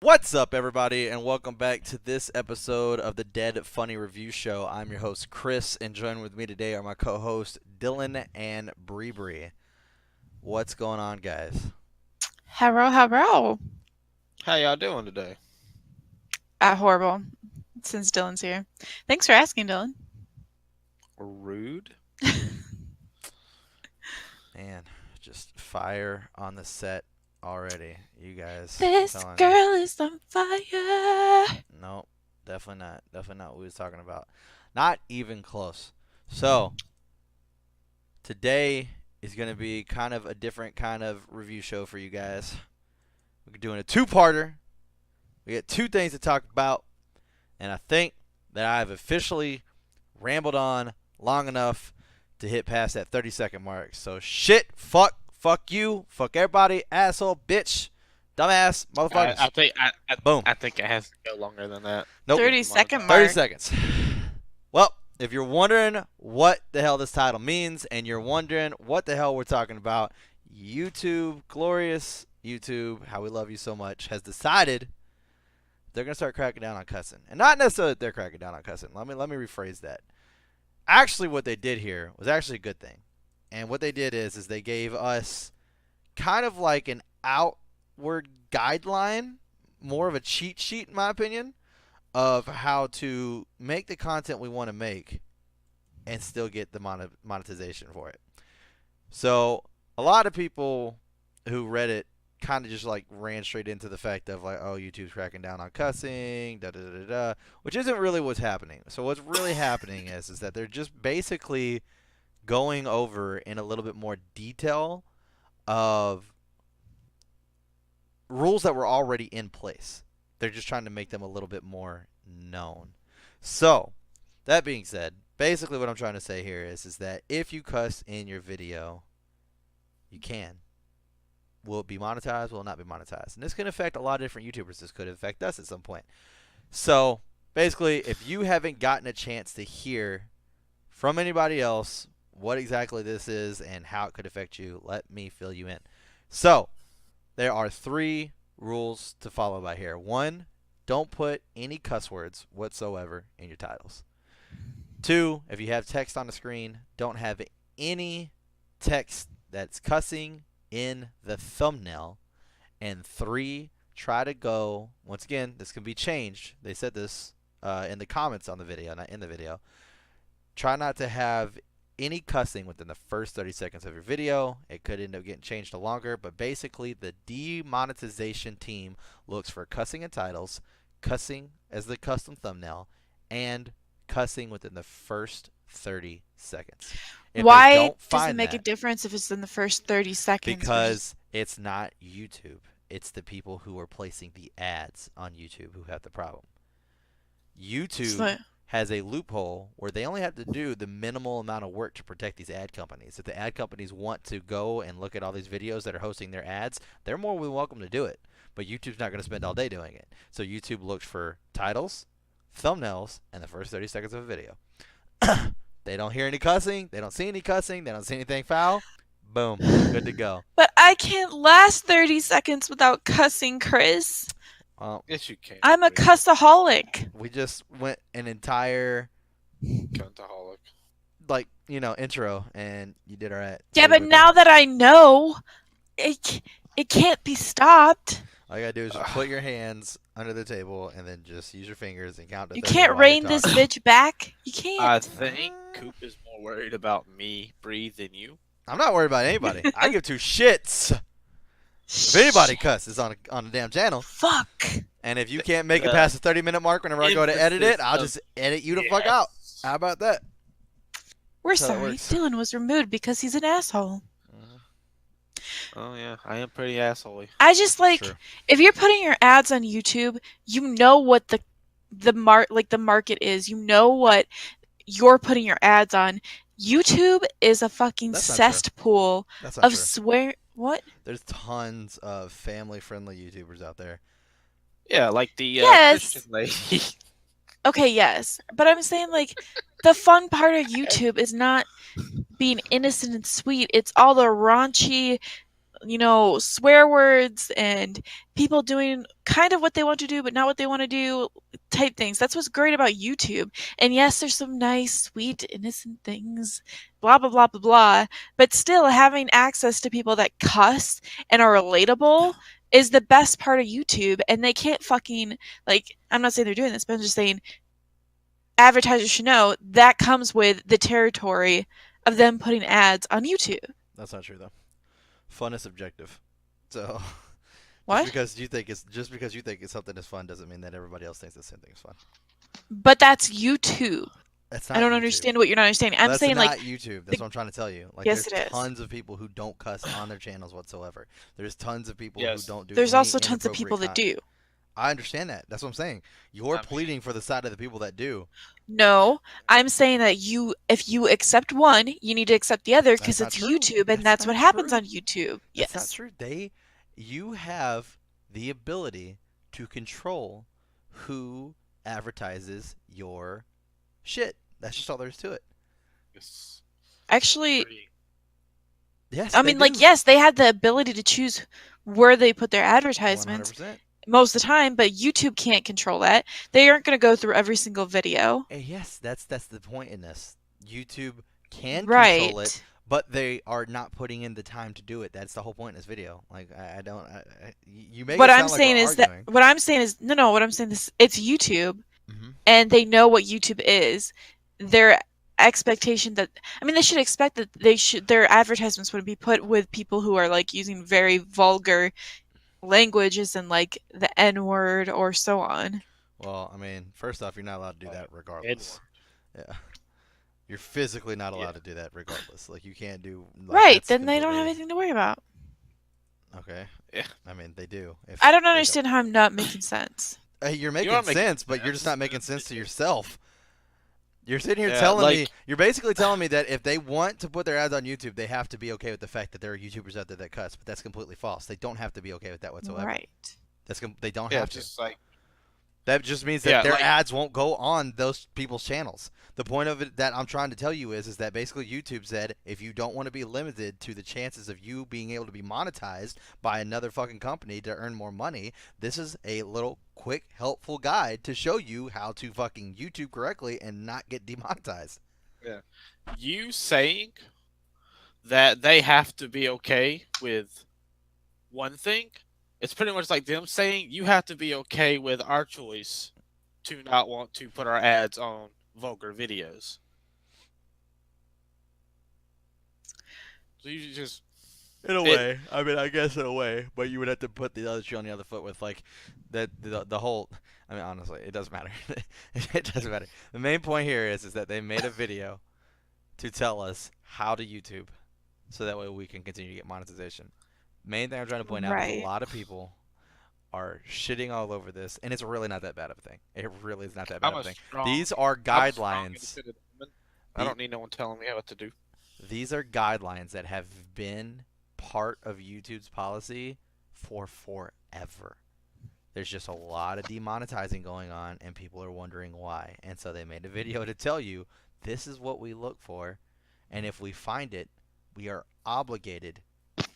What's up, everybody, and welcome back to this episode of the Dead Funny Review Show. I'm your host, Chris, and joining with me today are my co-hosts, Dylan and Bree. What's going on, guys? Hello. How y'all doing today? Horrible, since Dylan's here. Thanks for asking, Dylan. Rude. Man, just fire on the set already. You guys. This girl is on fire. Nope, definitely not. Definitely not what we was talking about. Not even close. So, today is going to be kind of a different kind of review show for you guys. We're doing a two-parter. We got two things to talk about, and I think that I've officially rambled on long enough to hit past that 30-second mark. So shit, fuck you, fuck everybody, asshole, bitch, dumbass, motherfuckers. Boom. I think it has to go longer than that. Nope. 30-second mark. 30 seconds. Well, if you're wondering what the hell this title means, and you're wondering what the hell we're talking about, YouTube, glorious YouTube, how we love you so much, has decided they're going to start cracking down on cussing. And not necessarily that they're cracking down on cussing. Let me rephrase that. Actually, what they did here was actually a good thing. And what they did is they gave us kind of like an outward guideline, more of a cheat sheet in my opinion, of how to make the content we want to make and still get the monetization for it. So a lot of people who read it kind of just like ran straight into the fact of like, oh, YouTube's cracking down on cussing, which isn't really what's happening. So what's really happening is that they're just basically going over in a little bit more detail of rules that were already in place. They're just trying to make them a little bit more known. So, that being said, basically what I'm trying to say here is that if you cuss in your video, you can. Will it be monetized? Will it not be monetized? And this can affect a lot of different YouTubers. This could affect us at some point. So, basically, if you haven't gotten a chance to hear from anybody else what exactly this is and how it could affect you, let me fill you in. So, there are 3 rules to follow by here. 1, don't put any cuss words whatsoever in your titles. 2, if you have text on the screen, don't have any text that's cussing in the thumbnail. And 3, try to go, once again, this can be changed. They said this in the comments on the video, not in the video. Try not to have any cussing within the first 30 seconds of your video. It could end up getting changed to longer, but basically the demonetization team looks for cussing in titles, cussing as the custom thumbnail, and cussing within the first 30 seconds. Why does it make a difference if it's in the first 30 seconds? Because it's not YouTube. It's the people who are placing the ads on YouTube who have the problem. YouTube has a loophole where they only have to do the minimal amount of work to protect these ad companies. If the ad companies want to go and look at all these videos that are hosting their ads, they're more than welcome to do it. But YouTube's not going to spend all day doing it. So YouTube looks for titles, thumbnails, and the first 30 seconds of a video. They don't hear any cussing. They don't see any cussing. They don't see anything foul. Boom. Good to go. But I can't last 30 seconds without cussing, Chris. Yes, you can. I'm a cussaholic. We just went an entire cuntaholic, like, intro, and you did all right. Yeah, but now that I know, it can't be stopped. All you gotta do is just put your hands under the table and then just use your fingers and count to 30. You can't rein this bitch back. You can't. I think Coop is more worried about me, Bree, than you. I'm not worried about anybody. I give 2 shits. If anybody cusses on a damn channel. Fuck. And if you can't make it past the 30-minute mark whenever I go to edit it, I'll just edit you the fuck out. How about that? We're sorry. Dylan was removed because he's an asshole. Oh yeah, I am pretty assholey. I just if you're putting your ads on YouTube, you know what the market is. You know what you're putting your ads on. YouTube is a fucking cesspool of swear. What? There's tons of family-friendly YouTubers out there. Yeah, like the Christian lady. Okay, yes, but I'm saying the fun part of YouTube is not being innocent and sweet. It's all the raunchy, swear words and people doing kind of what they want to do but not what they want to do type things. That's what's great about YouTube. And yes, there's some nice, sweet, innocent things, blah, blah, blah, blah, blah. But still, having access to people that cuss and are relatable is the best part of YouTube. And they can't fucking, I'm not saying they're doing this, but I'm just saying advertisers should know that comes with the territory of them putting ads on YouTube. That's not true though. Fun is subjective. So What? just because you think something is fun doesn't mean that everybody else thinks the same thing is fun. But that's YouTube. That's not I don't YouTube. understand what you're not understanding. I'm That's saying not YouTube. That's what I'm trying to tell you. Yes, there's it is. tons of people who don't cuss on their channels whatsoever. There's tons of people who don't do. There's any also tons of people that do. I understand that. That's what I'm saying. You're pleading for the side of the people that do. No, I'm saying that if you accept one, you need to accept the other because That's it's not true. YouTube and That's that's what not happens true. on YouTube. That's Yes. not true. You have the ability to control who advertises your shit. That's just all there is to it. Yes. Actually, Bree. Yes. I mean, yes, they had the ability to choose where they put their advertisements 100%. most of the time, but YouTube can't control that. They aren't going to go through every single video. Yes, that's the point in this. YouTube can Right. control it, but they are not putting in the time to do it. That's the whole point in this video. You make What it I'm sound like saying we're is arguing. what I'm saying is no. What I'm saying is it's YouTube, Mhm. and they know what YouTube is. Their expectation that they should expect that their advertisements would be put with people who are using very vulgar languages and the N-word or so on. Well, first off, you're not allowed to do that regardless. Yeah. You're physically not allowed to do that regardless. You can't do right, then they don't have anything to worry about. Okay. Yeah. They do. I don't understand how I'm not making sense. You're making sense, but you're just not making sense to yourself. You're sitting here you're basically telling me that if they want to put their ads on YouTube, they have to be okay with the fact that there are YouTubers out there that cuss, but that's completely false. They don't have to be okay with that whatsoever. Right. They don't have to. Just that just means that their ads won't go on those people's channels. The point of it that I'm trying to tell you is that basically YouTube said if you don't want to be limited to the chances of you being able to be monetized by another fucking company to earn more money, this is a little quick, helpful guide to show you how to fucking YouTube correctly and not get demonetized. Yeah. You saying that they have to be okay with one thing, it's pretty much like them saying you have to be okay with our choice to not want to put our ads on vulgar videos. So you just in a way, I guess in a way, but you would have to put the other shoe on the other foot with the whole. Honestly, it doesn't matter. It doesn't matter. The main point here is that they made a video to tell us how to YouTube, so that way we can continue to get monetization. Main thing I'm trying to point out is a lot of people are shitting all over this, and it's really not that bad of a thing. It really is not that bad of a thing. These are guidelines. I don't need no one telling me what to do. These are guidelines that have been part of YouTube's policy for forever. There's just a lot of demonetizing going on, and people are wondering why. And so they made a video to tell you this is what we look for, and if we find it, we are obligated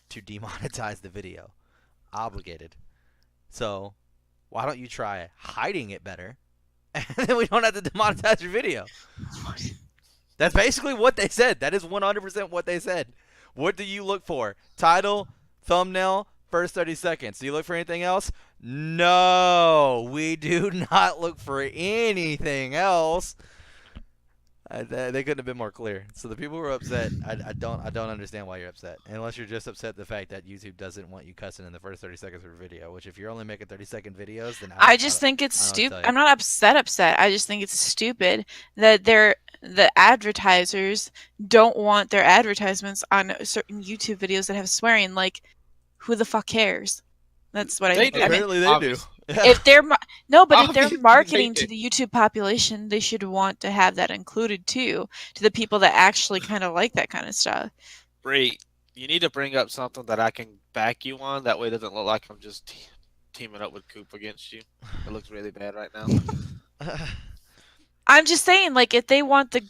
to demonetize the video. Obligated. So why don't you try hiding it better, and then we don't have to demonetize your video? That's basically what they said. That is 100% what they said. What do you look for? Title, thumbnail, first 30 seconds. Do you look for anything else? No, we do not look for anything else. They couldn't have been more clear. So the people who are upset, I don't understand why you're upset. Unless you're just upset the fact that YouTube doesn't want you cussing in the first 30 seconds of a video. Which if you're only making 30-second videos, then I just think it's stupid. I'm not upset. I just think it's stupid that the advertisers don't want their advertisements on certain YouTube videos that have swearing. Who the fuck cares? That's what I think. Apparently they do. If they're if they're marketing to the YouTube population, they should want to have that included too, to the people that actually kind of like that kind of stuff. Bree, you need to bring up something that I can back you on. That way, it doesn't look like I'm just teaming up with Coop against you. It looks really bad right now. I'm just saying, if they want the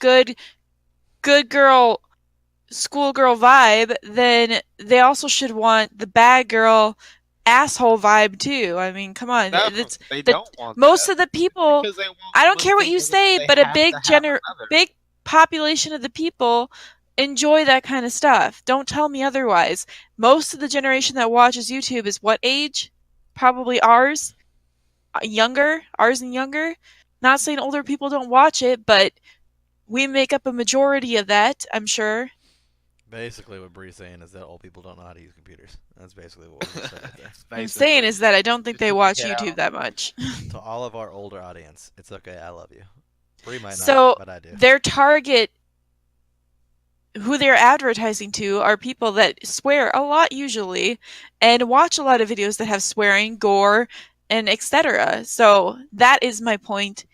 good girl schoolgirl vibe, then they also should want the bad girl asshole vibe too. I mean, come on. No, It's they the don't want most that of the people. because they want I don't one care what thing you doesn't mean say, they but a have to have another. big population of the people enjoy that kind of stuff. Don't tell me otherwise. Most of the generation that watches YouTube is what age? Probably ours. Younger, ours and younger. Not saying older people don't watch it, but we make up a majority of that, I'm sure. Basically, what Bree's saying is that old people don't know how to use computers. That's basically what we're saying right there. What I'm saying is that I don't think Just they put watch your head YouTube out. that much. To all of our older audience, it's okay. I love you. Bree might So not, but I do. their target, who they're advertising to, are people that swear a lot usually, and watch a lot of videos that have swearing, gore, and etc. So that is my point,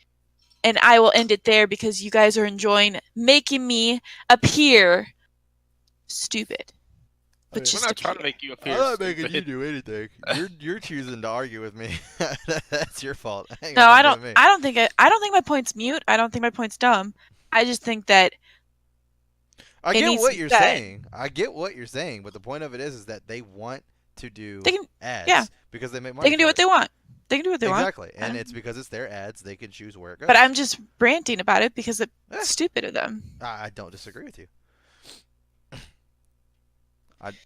and I will end it there because you guys are enjoying making me appear stupid. But We're just We're not trying to appear. make you appear I'm not making you stupid. do anything. You're choosing to argue with me. That's your fault. Ain't No, got I nothing to do don't. with me. I don't think my point's mute. I don't think my point's dumb. I just think that I it get needs what to be you're said. saying. I get what you're saying, but the point of it is that they want to do They can. ads Yeah. because they make money. They can do for what it. they want. They can do what they want. Exactly, and it's because it's their ads. They can choose where it goes. But I'm just ranting about it because it's Eh. stupid of them. I don't disagree with you.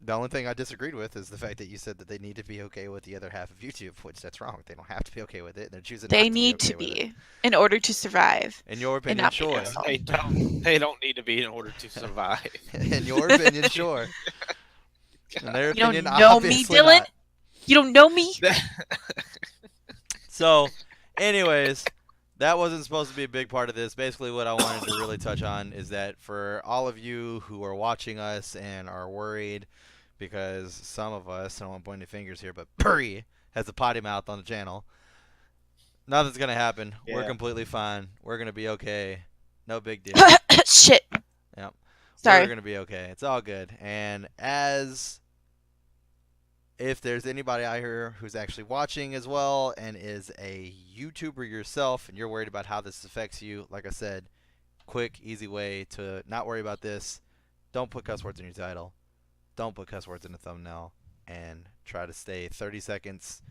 The only thing I disagreed with is the fact that you said that they need to be okay with the other half of YouTube, which that's wrong. They don't have to be okay with it. They're choosing They not need to to be okay with it. be in order to survive. In your And opinion, not sure. because- They don't. They don't need to be in order to survive. In your opinion, sure. In their You don't opinion, know me, obviously Dylan? not. You don't know me? So, anyways, that wasn't supposed to be a big part of this. Basically, what I wanted to really touch on is that for all of you who are watching us and are worried because some of us, I don't want to point any fingers here, but Bree has a potty mouth on the channel. Nothing's going to happen. We're Yeah. completely fine. We're going to be okay. No big deal. Shit. Yep. Sorry. We're going to be okay. It's all good. And if there's anybody out here who's actually watching as well and is a YouTuber yourself and you're worried about how this affects you, like I said, quick, easy way to not worry about this. Don't put cuss words in your title. Don't put cuss words in the thumbnail. And try to stay 30 seconds.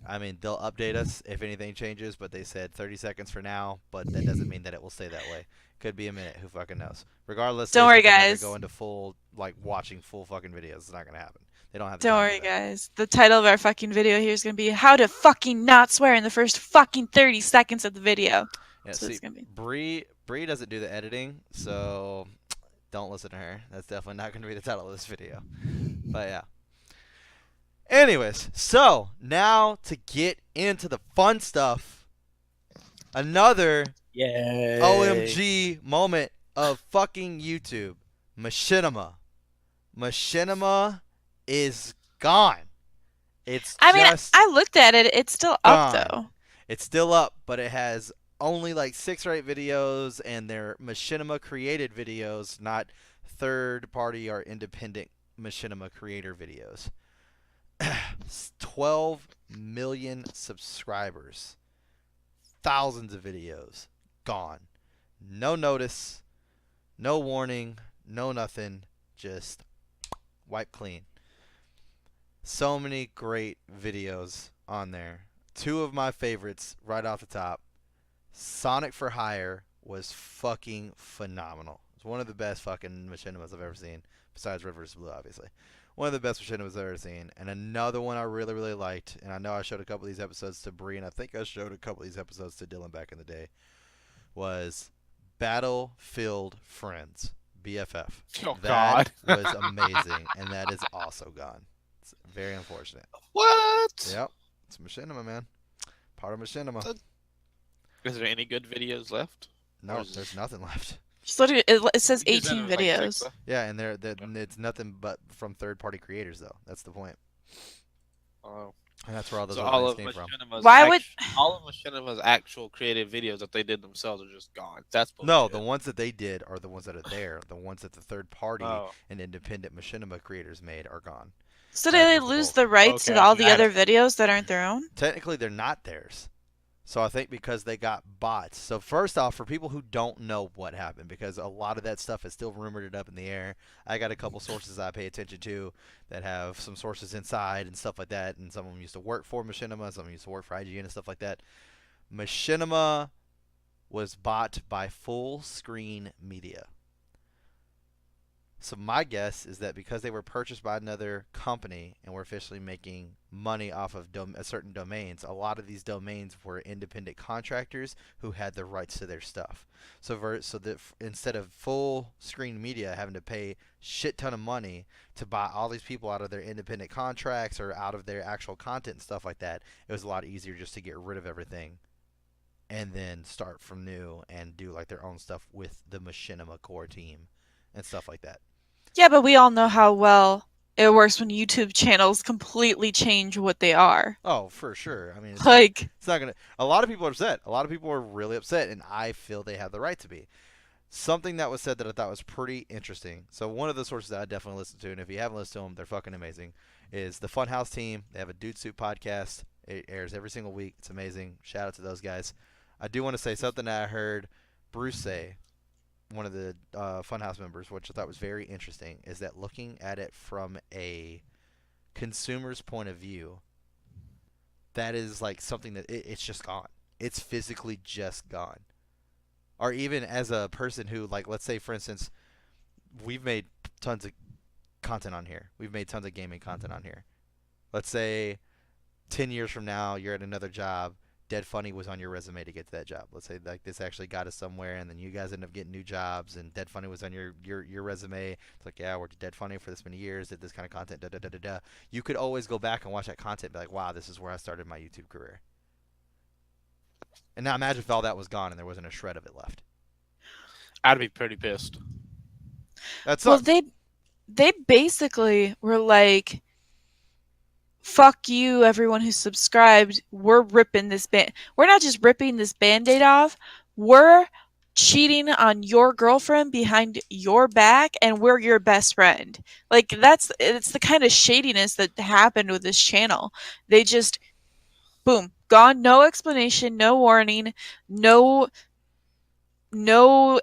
I mean, they'll update us if anything changes, but they said 30 seconds for now, but that doesn't mean that it will stay that way. Could be a minute. Who fucking knows? Regardless, Don't they worry, said they're not gonna guys. go into full, like, watching full fucking videos. It's not going to happen. They don't have the Don't time worry, for that. guys. The title of our fucking video here is going to be How to Fucking Not Swear in the First Fucking 30 Seconds of the Video. Yeah, That's what see, it's going to be. Bree doesn't do the editing, so don't listen to her. That's definitely not going to be the title of this video. But yeah. Anyways, so now to get into the fun stuff. Another Yay. OMG moment of fucking YouTube. Machinima. Machinima is gone. It's I mean, just I looked at it. It's still up, gone. though. It's still up, but it has only like 6 or 8 videos, and they're Machinima created videos, not third party or independent Machinima creator videos. 12 million subscribers. Thousands of videos. Gone. No notice. No warning. No nothing. Just wipe clean. So many great videos on there. 2 of my favorites right off the top. Sonic for Hire was fucking phenomenal. It's one of the best fucking machinimas I've ever seen, besides Rivers Blue, obviously. One of the best machinimas I've ever seen. And another one I really, really liked, and I know I showed a couple of these episodes to Bree, and I think I showed a couple of these episodes to Dylan back in the day, was Battlefield Friends, BFF. Oh, That God. was amazing, and that is also gone. It's very unfortunate. What? Yep. It's Machinima, man. Part of Machinima. Is there any good videos left? No, Or is there's it- nothing left. Just look at it says You said 18 there was, like, videos. 6 left? Yeah, and it's nothing but from third-party creators, though. That's the point. Oh. And that's where all those So other all things of came from. Machinima's Why would- all of Machinima's actual creative videos that they did themselves are just gone. That's No, bullshit. the ones that they did are the ones that are there. The ones that the third-party Oh. and independent Machinima creators made are gone. So That did they was the lose goal. the rights Okay, to all so the that- other videos that aren't their own? Technically, they're not theirs. So I think because they got bots. So first off, for people who don't know what happened, because a lot of that stuff is still rumored and up in the air, I got a couple sources I pay attention to that have some sources inside and stuff like that, and some of them used to work for Machinima, some of them used to work for IGN and stuff like that. Machinima was bought by Full Screen Media. So my guess is that because they were purchased by another company and were officially making money off of certain domains, a lot of these domains were independent contractors who had the rights to their stuff. So that instead of Full Screen Media having to pay shit ton of money to buy all these people out of their independent contracts or out of their actual content and stuff like that, it was a lot easier just to get rid of everything and then start from new and do like their own stuff with the Machinima core team and stuff like that. Yeah, but we all know how well it works when YouTube channels completely change what they are. Oh, for sure. I mean, it's not gonna. A lot of people are upset. A lot of people are really upset, and I feel they have the right to be. Something that was said that I thought was pretty interesting. So one of the sources that I definitely listen to, and if you haven't listened to them, they're fucking amazing, is the Funhouse team. They have a Dude Soup podcast. It airs every single week. It's amazing. Shout out to those guys. I do want to say something that I heard Bruce say, one of the Funhouse members, which I thought was very interesting, is that looking at it from a consumer's point of view, that is like something that it's just gone. It's physically just gone. Or even as a person who, like, let's say, for instance, we've made tons of content on here. We've made tons of gaming content on here. Let's say 10 years from now, you're at another job. Dead Funny was on your resume to get to that job. Let's say like this actually got us somewhere, and then you guys end up getting new jobs, and Dead Funny was on your resume. It's like, yeah, I worked at Dead Funny for this many years, did this kind of content, da da da da da. You could always go back and watch that content, and be like, wow, this is where I started my YouTube career. And now imagine if all that was gone and there wasn't a shred of it left. I'd be pretty pissed. That's Well, they basically were like, fuck you, everyone who subscribed. We're ripping this we're not just ripping this band-aid off, we're cheating on your girlfriend behind your back, and we're your best friend. Like, it's the kind of shadiness that happened with this channel. They just, boom, gone, no explanation, no warning, no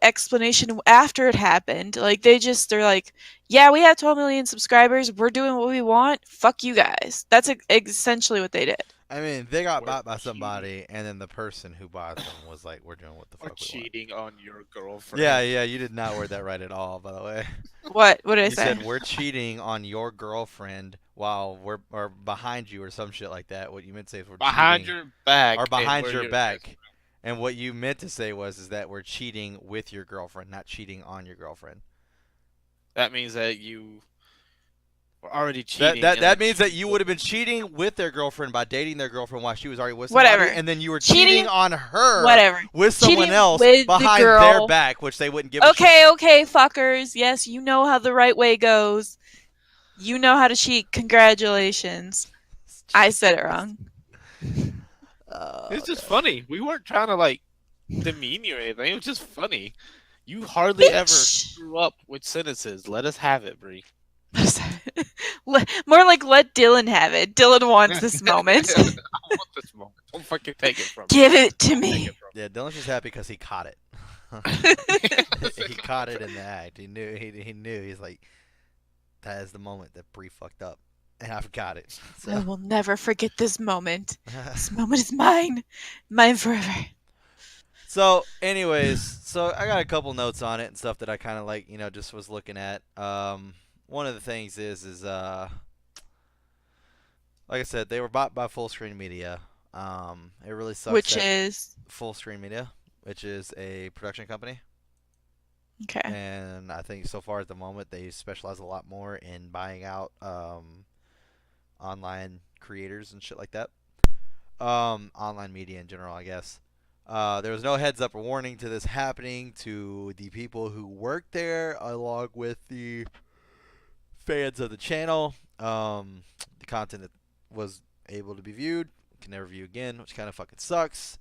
explanation after it happened. Like, they're like, yeah, we have 12 million subscribers, we're doing what we want, fuck you guys. That's essentially what they did. I mean, they got bought by somebody, and then the person who bought them was like, we're doing what the fuck we want. Cheating on your girlfriend. Yeah, you did not word that right at all, by the way. What did I You say? said we're cheating on your girlfriend while or behind you or some shit like that. What you meant to say is we're behind cheating, your back. or behind your back. And what you meant to say is that we're cheating with your girlfriend, not cheating on your girlfriend. That means that you were already cheating. That means that you would have been cheating with their girlfriend by dating their girlfriend while she was already with somebody, Whatever. and then you were cheating on her with someone Cheating else with behind their back, which they wouldn't give a shit. Okay, fuckers. Yes, you know how the right way goes. You know how to cheat. Congratulations. I said it wrong. It's just funny. We weren't trying to like demean you or anything. It was just funny. You hardly ever screw up with sentences. Let us have it, Bree. More like let Dylan have it. Dylan wants this moment. I want this moment. Don't fucking take it from me. Give it to me. Yeah, Dylan's just happy because he caught it. He caught it in the act. He knew. He knew. He's like, that is the moment that Bree fucked up, and I've got it. So. I will never forget this moment. This moment is mine forever. So, anyways, I got a couple notes on it and stuff that I kind of like, just was looking at. One of the things is like I said, they were bought by Full Screen Media. It really sucks. Which is Full Screen Media, which is a production company. Okay. And I think so far at the moment they specialize a lot more in buying out online creators and shit like that. Online media in general, I guess. There was no heads up or warning to this happening to the people who work there, along with the fans of the channel. The content that was able to be viewed can never view again, which kind of fucking sucks.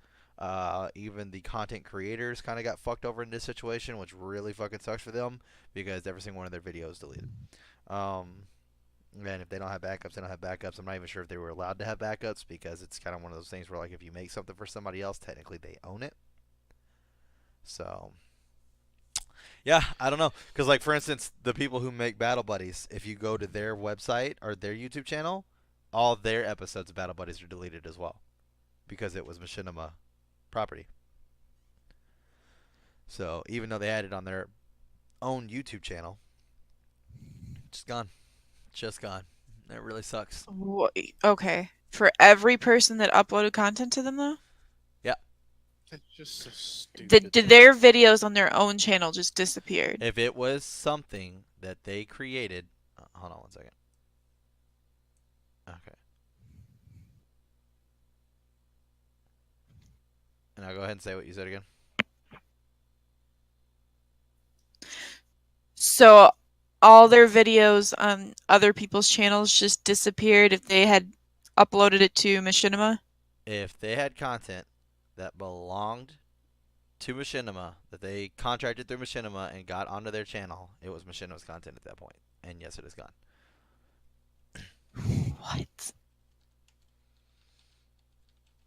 Even the content creators kind of got fucked over in this situation, which really fucking sucks for them because every single one of their videos deleted. And if they don't have backups, they don't have backups. I'm not even sure if they were allowed to have backups because it's kind of one of those things where, like, if you make something for somebody else, technically they own it. So, yeah, I don't know. Because, like, for instance, the people who make Battle Buddies, if you go to their website or their YouTube channel, all their episodes of Battle Buddies are deleted as well because it was Machinima property. So, even though they had it on their own YouTube channel, just gone. Just gone. That really sucks. Okay. For every person that uploaded content to them, though? Yeah. That's just so Did stupid. their videos on their own channel just disappeared? If it was something that they created, hold on one second. Okay. And I'll go ahead and say what you said again. So all their videos on other people's channels just disappeared if they had uploaded it to Machinima? If they had content that belonged to Machinima, that they contracted through Machinima and got onto their channel, it was Machinima's content at that point. And yes, it is gone. What?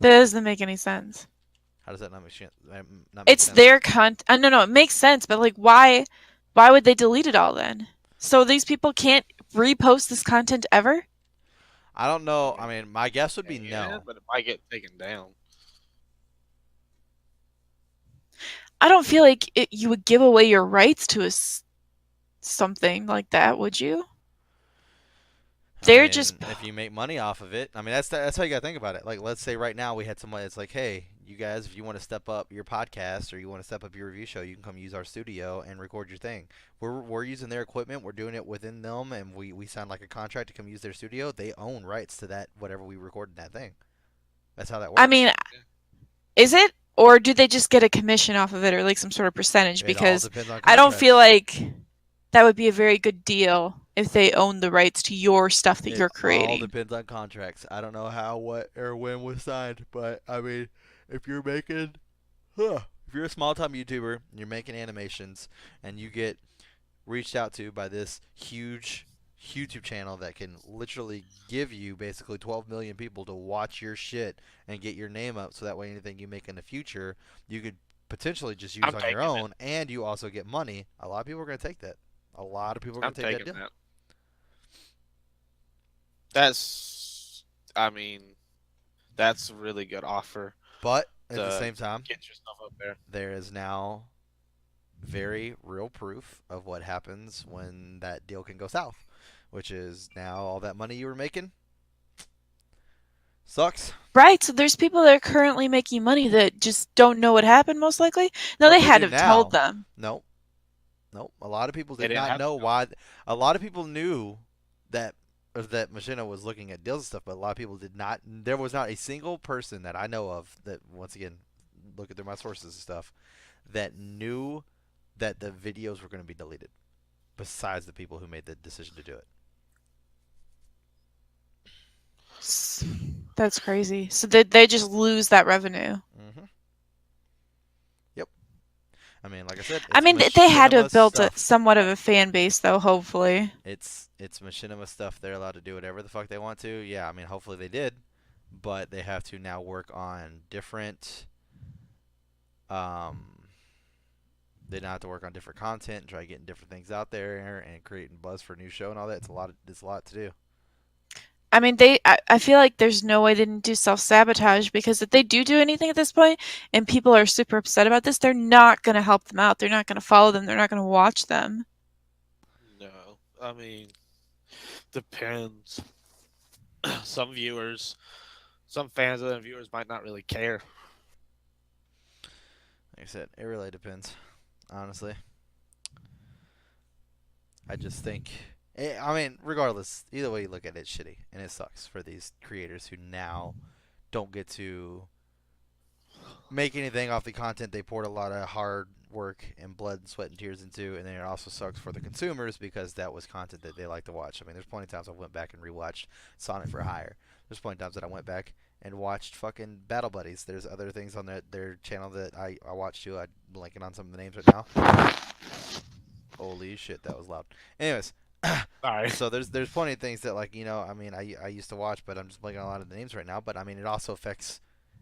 That doesn't make any sense. How does that not make sense? It's their content. No, it makes sense, but like, why would they delete it all then? So these people can't repost this content ever? I don't know. I mean, my guess would be Yeah, no. but it might get taken down. I don't feel like you would give away your rights to something like that, would you? They're just if you make money off of it, I mean that's how you gotta think about it. Like, let's say right now we had somebody that's like, hey, you guys, if you want to step up your podcast or you want to step up your review show, you can come use our studio and record your thing. We're using their equipment, we're doing it within them, and we signed like a contract to come use their studio. They own rights to that whatever we record in that thing. That's how that works. I mean, is it? Or do they just get a commission off of it or like some sort of percentage? It all Because depends on I don't feel contracts. like that would be a very good deal if they own the rights to your stuff that It you're all creating. depends on contracts. I don't know how, what, or when was signed, but I mean, if you're making, if you're a small time YouTuber and you're making animations and you get reached out to by this huge YouTube channel that can literally give you basically 12 million people to watch your shit and get your name up, so that way anything you make in the future you could potentially just use I'm on your taking it. own, and you also get money. A lot of people are going to take that. A lot of people are going I'm to take that taking deal. that. That's, I mean, that's a really good offer But at the to same time, get your stuff up there. there is now very real proof of what happens when that deal can go south, which is now all that money you were making sucks. Right, so there's people that are currently making money that just don't know what happened, most likely. No, Well, they they had do to have told now. them. Nope. Nope. A lot of people They did didn't not have to know know. why. A lot of people knew that that Machina was looking at deals and stuff, but a lot of people did not. There was not a single person that I know of that, once again, look at my sources and stuff, that knew that the videos were going to be deleted, besides the people who made the decision to do it. That's crazy. So they just lose that revenue. Mm-hmm. Yep. I mean, like I said, I it's mean, they had to Machinima have built stuff. somewhat of a fan base, though, hopefully. It's Machinima stuff. They're allowed to do whatever the fuck they want to. Yeah, I mean, hopefully they did, but they have to now work on different. They now have to work on different content and try getting different things out there and creating buzz for a new show and all that. It's a lot to do. I mean, I feel like there's no way they didn't do self-sabotage, because if they do anything at this point and people are super upset about this, they're not going to help them out. They're not going to follow them. They're not going to watch them. No, I mean, depends. Some viewers, some fans of them viewers might not really care. Like I said, it really depends, honestly. I just think. I mean, regardless, either way you look at it, it's shitty, and it sucks for these creators who now don't get to make anything off the content they poured a lot of hard work and blood and sweat and tears into, and then it also sucks for the consumers because that was content that they like to watch. I mean, there's plenty of times I went back and rewatched Sonic for Hire. There's plenty of times that I went back and watched fucking Battle Buddies. There's other things on their channel that I watch too. I'm blanking on some of the names right now. Holy shit, that was loud. Anyways, Sorry. So there's plenty of things that, like, I mean, I used to watch, but I'm just blanking on a lot of the names right now. But I mean, it also affects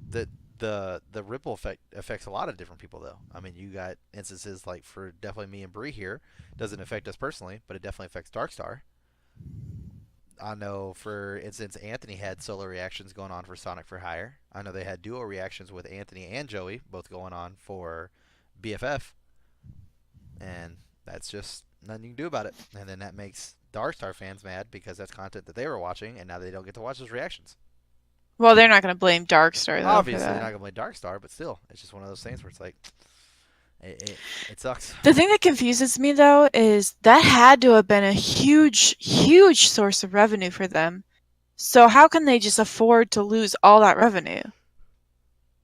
the the ripple effect affects a lot of different people though. I mean, you got instances like for definitely me and Bree here, doesn't affect us personally, but it definitely affects Darkstar. I know, for instance, Anthony had solo reactions going on for Sonic for Hire. I know they had duo reactions with Anthony and Joey, both going on for BFF, and that's just nothing you can do about it. And then that makes Darkstar fans mad because that's content that they were watching, and now they don't get to watch those reactions. Well, they're not going to blame Darkstar though. Obviously, for they're that. not gonna play Darkstar, but still, it's just one of those things where it's like, it sucks. The thing that confuses me though is that had to have been a huge, huge source of revenue for them. So how can they just afford to lose all that revenue?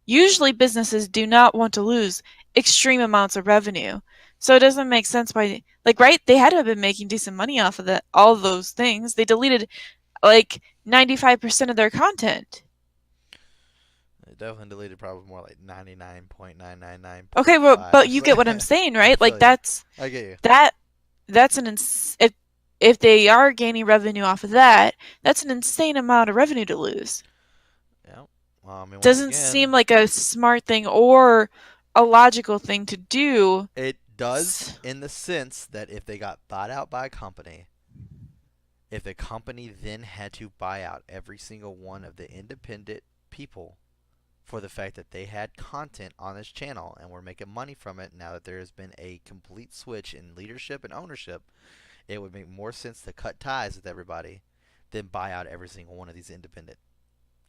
Usually businesses do not want to lose extreme amounts of revenue. So it doesn't make sense why, like, right? They had to have been making decent money off of that, all of those things. They deleted like 95% of their content. They definitely deleted probably more like 99.999. Okay, well, but you get what I'm saying, right? Like that's I get you. that's an if they are gaining revenue off of that, that's an insane amount of revenue to lose. Yeah. Well, I mean, once Doesn't again, seem like a smart thing or a logical thing to do. it does in the sense that if they got bought out by a company, if the company then had to buy out every single one of the independent people for the fact that they had content on this channel and were making money from it, now that there has been a complete switch in leadership and ownership, it would make more sense to cut ties with everybody than buy out every single one of these independent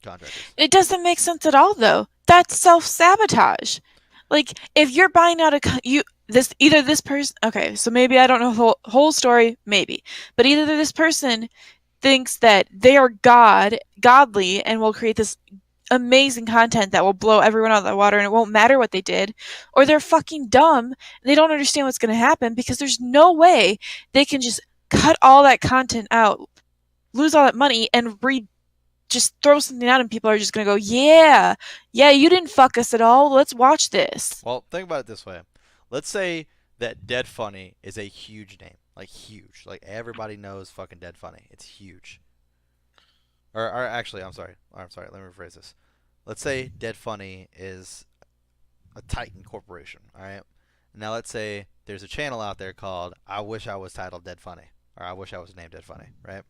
contractors. It doesn't make sense at all, though. That's self-sabotage. Like, if you're buying out either this person, okay, so maybe I don't know the whole story, maybe, but either this person thinks that they are godly, and will create this amazing content that will blow everyone out of the water and it won't matter what they did, or they're fucking dumb and they don't understand what's going to happen, because there's no way they can just cut all that content out, lose all that money, and just throw something out and people are just going to go, yeah, you didn't fuck us at all, let's watch this. Well, think about it this way. Let's say that Dead Funny is a huge name. Like, huge. Like, everybody knows fucking Dead Funny. It's huge. Or actually, I'm sorry. Let me rephrase this. Let's say Dead Funny is a Titan corporation, alright? Now let's say there's a channel out there called I Wish I Was Titled Dead Funny. Or I Wish I Was Named Dead Funny, right?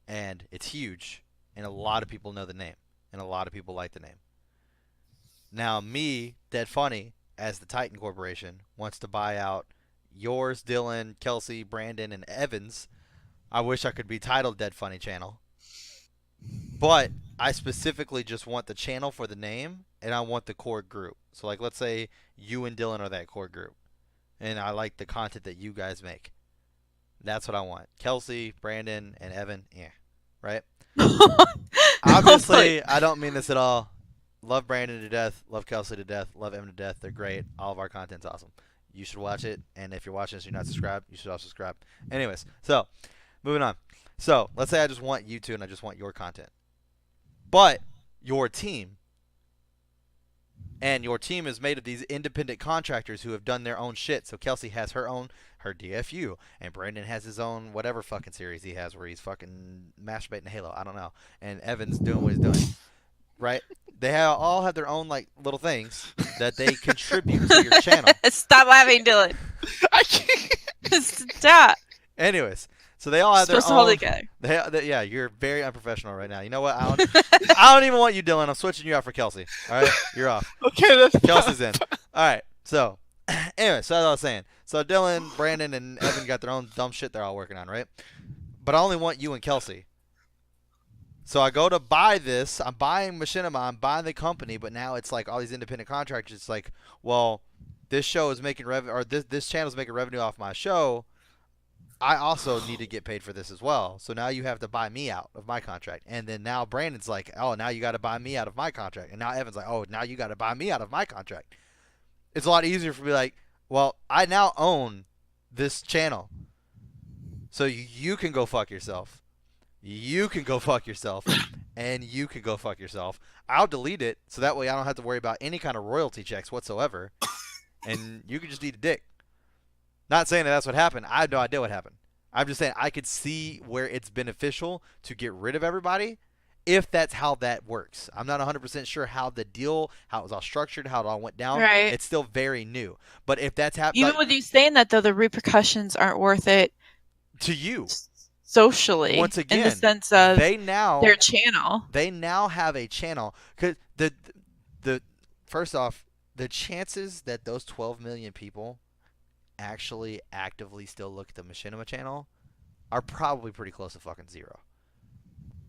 And it's huge. And a lot of people know the name. And a lot of people like the name. Now me, Dead Funny, as the Titan Corporation, wants to buy out yours, Dylan, Kelsey, Brandon, and Evans. I wish I could be titled Dead Funny Channel. But I specifically just want the channel for the name, and I want the core group. So, like, let's say you and Dylan are that core group. And I like the content that you guys make. That's what I want. Kelsey, Brandon, and Evan, yeah. Right? Obviously, I don't mean this at all. Love Brandon to death. Love Kelsey to death. Love Evan to death. They're great. All of our content's awesome. You should watch it. And if you're watching this and you're not subscribed, you should also subscribe. Anyways, so, moving on. So, let's say I just want you two and I just want your content. But your team, and your team is made of these independent contractors who have done their own shit. So Kelsey has her DFU, and Brandon has his own whatever fucking series he has where he's fucking masturbating Halo. I don't know. And Evan's doing what he's doing. Right? They all have their own like little things that they contribute to your channel. Stop laughing, Dylan. I can't. Stop. Anyways, so they all have their Supposed to hold own. it together. Yeah, you're very unprofessional right now. You know what? I don't even want you, Dylan. I'm switching you out for Kelsey. All right, you're off. Okay, that's Kelsey's in. All right. So, anyway, so as I was saying, so Dylan, Brandon, and Evan got their own dumb shit they're all working on, right? But I only want you and Kelsey. So I go to buy this. I'm buying Machinima. I'm buying the company, but now it's like all these independent contractors. It's like, well, this show is making revenue, or this channel is making revenue off my show. I also need to get paid for this as well. So now you have to buy me out of my contract. And then now Brandon's like, oh, now you got to buy me out of my contract. And now Evan's like, oh, now you got to buy me out of my contract. It's a lot easier for me like, well, I now own this channel. So you can go fuck yourself. You can go fuck yourself. And you can go fuck yourself. I'll delete it so that way I don't have to worry about any kind of royalty checks whatsoever. And you can just eat a dick. Not saying that that's what happened. I have no idea what happened. I'm just saying I could see where it's beneficial to get rid of everybody if that's how that works. I'm not 100% sure how the deal, how it was all structured, how it all went down. Right. It's still very new. But if that's happening, Even like, with you saying that, though, the repercussions aren't worth it to you, socially, once in the again, sense of they now their channel. have a channel. Because the first off, the chances that those 12 million people actually actively still look at the Machinima channel are probably pretty close to fucking zero.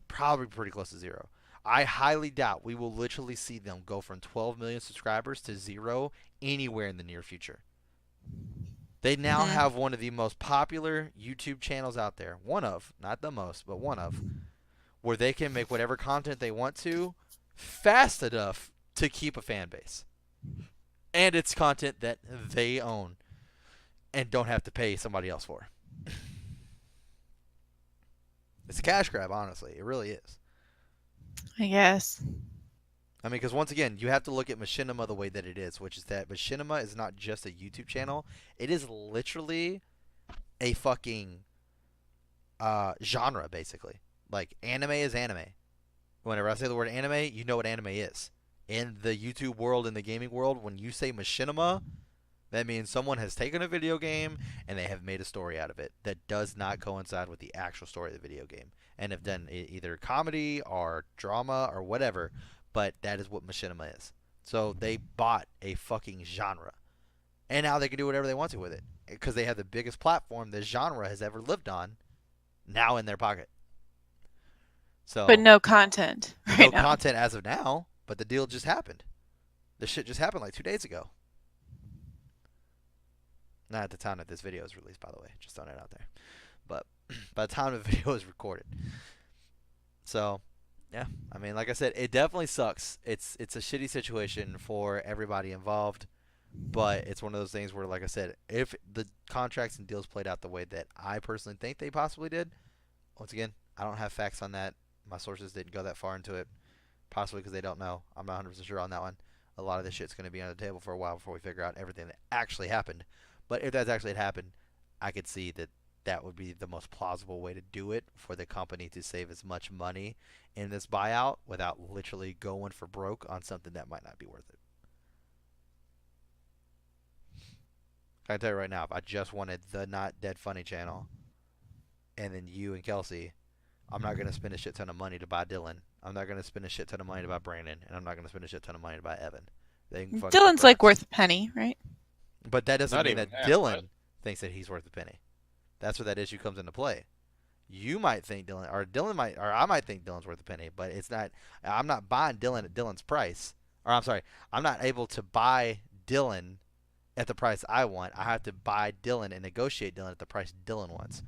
Probably pretty close to zero. I highly doubt we will literally see them go from 12 million subscribers to zero anywhere in the near future. They now have one of the most popular YouTube channels out there. One of, not the most, but one of, where they can make whatever content they want to fast enough to keep a fan base. And it's content that they own and don't have to pay somebody else for. It's a cash grab, honestly. It really is. I guess. I mean, because once again, you have to look at Machinima the way that it is, which is that Machinima is not just a YouTube channel. It is literally a fucking genre, basically. Like, anime is anime. Whenever I say the word anime, you know what anime is. In the YouTube world, in the gaming world, when you say Machinima, that means someone has taken a video game and they have made a story out of it that does not coincide with the actual story of the video game, and have done either comedy or drama or whatever, but that is what Machinima is. So they bought a fucking genre, and now they can do whatever they want to with it because they have the biggest platform this genre has ever lived on now in their pocket. So, But no content right no now. content as of now, but the deal just happened. This shit just happened like 2 days ago. Not at the time that this video is released, by the way. Just throwing it out there. But by the time the video is recorded. So, yeah. I mean, like I said, it definitely sucks. It's a shitty situation for everybody involved. But it's one of those things where, like I said, if the contracts and deals played out the way that I personally think they possibly did, once again, I don't have facts on that. My sources didn't go that far into it. Possibly because they don't know. I'm not 100% sure on that one. A lot of this shit's going to be on the table for a while before we figure out everything that actually happened. But if that's actually happened, I could see that that would be the most plausible way to do it for the company to save as much money in this buyout without literally going for broke on something that might not be worth it. I can tell you right now, if I just wanted the Not Dead Funny channel, and then you and Kelsey, I'm not going to spend a shit ton of money to buy Dylan. I'm not going to spend a shit ton of money to buy Brandon, and I'm not going to spend a shit ton of money to buy Evan. They can fucking Dylan's like congrats. worth a penny, right? But that doesn't Not mean even that half, Dylan right? thinks that he's worth a penny. That's where that issue comes into play. You might think Dylan, or Dylan might, or I might think Dylan's worth a penny, but it's not. I'm not buying Dylan at Dylan's price. Or I'm sorry, I'm not able to buy Dylan at the price I want. I have to buy Dylan and negotiate Dylan at the price Dylan wants.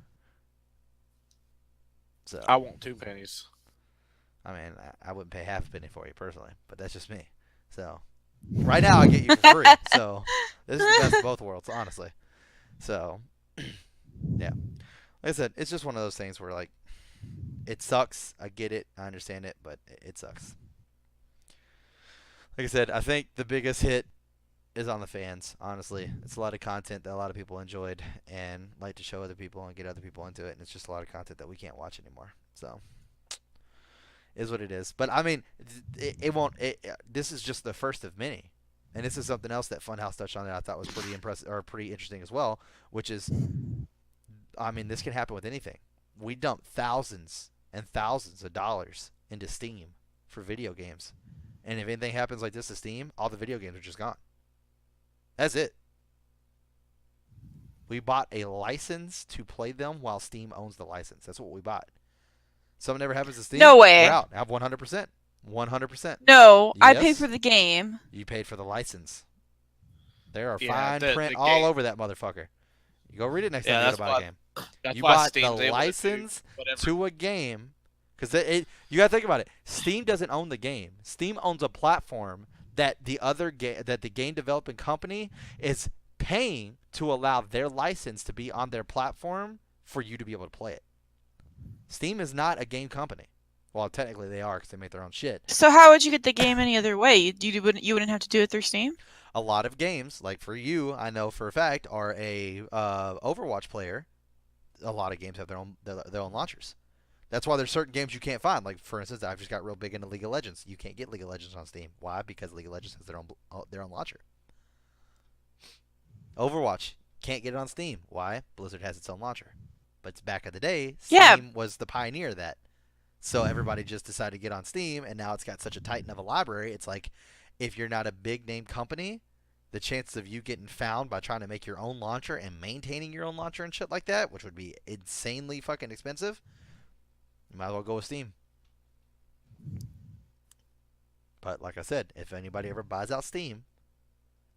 So I want 2 pennies. I mean, I wouldn't pay half a penny for you personally, but that's just me. So right now I get you for free. So this is the best of both worlds, honestly. So yeah, like I said, it's just one of those things where like it sucks. I get it. I understand it, but it sucks. Like I said, I think the biggest hit is on the fans. Honestly, it's a lot of content that a lot of people enjoyed and like to show other people and get other people into it, and it's just a lot of content that we can't watch anymore. So is what it is. But I mean, it won't. This is just the first of many, and this is something else that Funhouse touched on that I thought was pretty impressive or pretty interesting as well. Which is, I mean, this can happen with anything. We dump thousands and thousands of dollars into Steam for video games, and if anything happens like this to Steam, all the video games are just gone. That's it. We bought a license to play them while Steam owns the license. That's what we bought. Something never happens to Steam. No way. We're out. I have 100%. 100%. No, I paid Yes. for the game. You paid for the license. There are Yeah, fine the print game- all over that motherfucker. You go read it next Yeah, time you that's go buy a why- game. That's You why bought Steam's the able to do license whatever. to a game because you gotta think about it. Steam doesn't own the game. Steam owns a platform that the game developing company is paying to allow their license to be on their platform for you to be able to play it. Steam is not a game company. Well, technically they are because they make their own shit. So how would you get the game any other way? You wouldn't have to do it through Steam? A lot of games, like for you, I know for a fact, are a Overwatch player. a lot of games have their own launchers. That's why there's certain games you can't find. Like for instance, I've just got real big into League of Legends. You can't get League of Legends on Steam. Why? Because League of Legends has their own launcher. Overwatch can't get it on Steam. Why? Blizzard has its own launcher. But back in the day, Yeah. Steam was the pioneer of that. So everybody just decided to get on Steam, and now it's got such a titan of a library. It's like if you're not a big name company, the chances of you getting found by trying to make your own launcher and maintaining your own launcher and shit like that, which would be insanely fucking expensive, you might as well go with Steam. But like I said, if anybody ever buys out Steam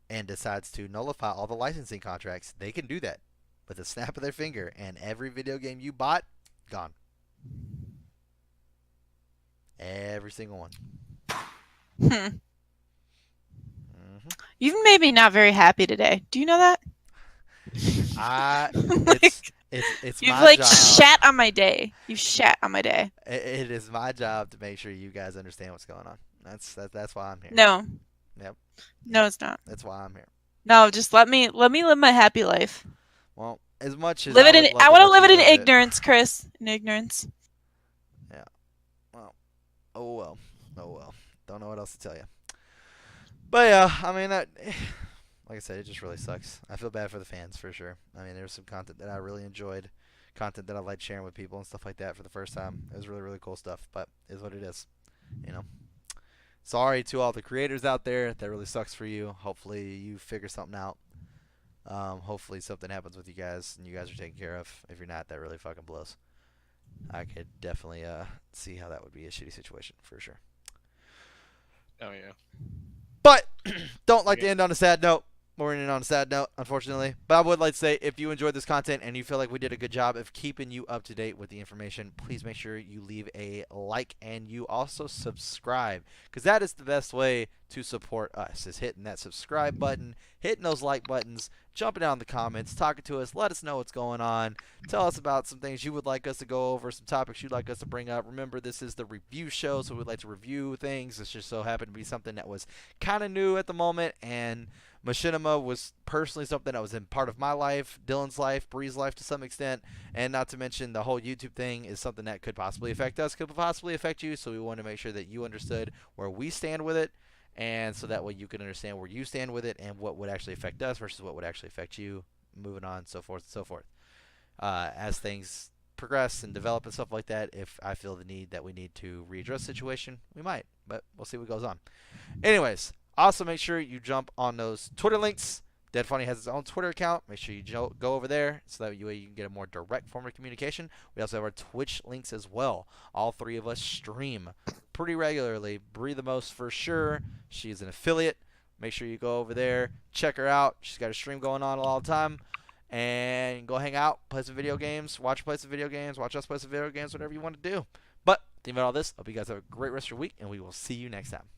and decides to nullify all the licensing contracts, they can do that with a snap of their finger, and every video game you bought, gone. Every single one. Hmm. You've made me not very happy today. Do you know that? It's You've my job. shat on my day. You shat on my day. It is my job to make sure you guys understand what's going on. That's why I'm here. No. Yep. No, it's not. That's why I'm here. No, just let me live my happy life. Well, as much as I want to live it in let ignorance, Chris. In ignorance. Yeah. Well. Oh well. Oh well. Don't know what else to tell you. But yeah, I mean that. Like I said, it just really sucks. I feel bad for the fans for sure. I mean, there was some content that I really enjoyed, content that I liked sharing with people and stuff like that for the first time. It was really, really cool stuff, but it is what it is, you know. Sorry to all the creators out there. That really sucks for you. Hopefully you figure something out. Hopefully something happens with you guys and you guys are taken care of. If you're not, that really fucking blows. I could definitely see how that would be a shitty situation for sure. Oh yeah. But don't like to end on a sad note. We're ending on a sad note, unfortunately. But I would like to say, if you enjoyed this content and you feel like we did a good job of keeping you up to date with the information, please make sure you leave a like and you also subscribe, because that is the best way to support us, is hitting that subscribe button, hitting those like buttons, jumping down in the comments, talking to us, let us know what's going on, tell us about some things you would like us to go over, some topics you'd like us to bring up. Remember, this is the review show, so we'd like to review things. It's just so happened to be something that was kind of new at the moment, and Machinima was personally something that was in part of my life, Dylan's life, Bree's life to some extent, and not to mention the whole YouTube thing is something that could possibly affect us, could possibly affect you, so we want to make sure that you understood where we stand with it, and so that way you can understand where you stand with it and what would actually affect us versus what would actually affect you, moving on, so forth and so forth. As things progress and develop and stuff like that, if I feel the need that we need to readdress the situation, we might, but we'll see what goes on. Anyways, also make sure you jump on those Twitter links. Dead Funny has its own Twitter account. Make sure you go over there so that way you can get a more direct form of communication. We also have our Twitch links as well. All three of us stream pretty regularly. Bree the most for sure. She's an affiliate. Make sure you go over there, check her out. She's got a stream going on all the time. And go hang out, play some video games, watch us play some video games, whatever you want to do. But, thinking about all this, hope you guys have a great rest of your week, and we will see you next time.